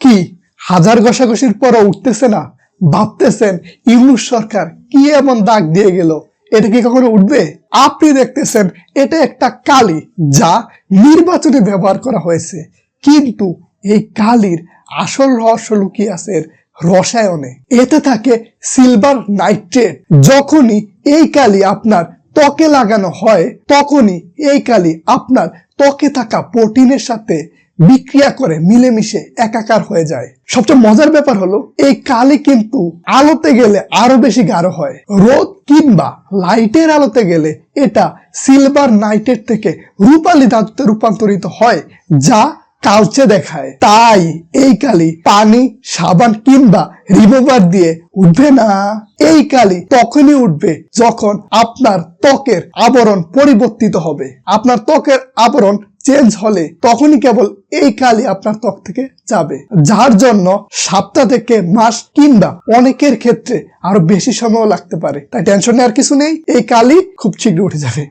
কি হাজার ঘষাঘষির পরও উঠতেছে না? ভাবতেছেন ইউনূস সরকার কি এমন দাগ দিয়ে গেল, এটা কি কখনো উঠবে? আপনি দেখতেছেন এটা একটা কালি যা নির্বাচনে ব্যবহার করা হয়েছে, কিন্তু এই কালির আসল রহস্য লুকিয়ে আছে রসায়নে। এতে থাকে সিলভার নাইট্রেট। যখনই এই কালি আপনার ত্বকে লাগানো হয় তখনই এই কালি আপনার ত্বকে থাকা প্রোটিনের সাথে বিক্রিয়া করে মিলেমিশে একাকার হয়ে যায়। সবচেয়ে মজার ব্যাপার হলো এই কালি কিন্তু আলোতে গেলে আরো বেশি গাঢ় হয়। রোদ কিংবা লাইটের আলোতে গেলে এটা সিলভার নাইট্রেট থেকে রূপালী ধাতুতে রূপান্তরিত হয়, যা কালচে দেখায়। তাই এই কালি পানি, সাবান কিংবা রিমুভার দিয়ে উঠবে না। এই কালি তখনই উঠবে যখন আপনার ত্বকের আবরণ পরিবর্তিত হবে। আপনার ত্বকের আবরণ চেঞ্জ হলে তখনই কেবল এই কালি আপনার ত্বক থেকে যাবে, যার জন্য সপ্তাহ থেকে মাস কিংবা অনেকের ক্ষেত্রে আরো বেশি সময়ও লাগতে পারে। তাই টেনশন নেওয়ার কিছু নেই, এই কালি খুব শীঘ্রই উঠে যাবে।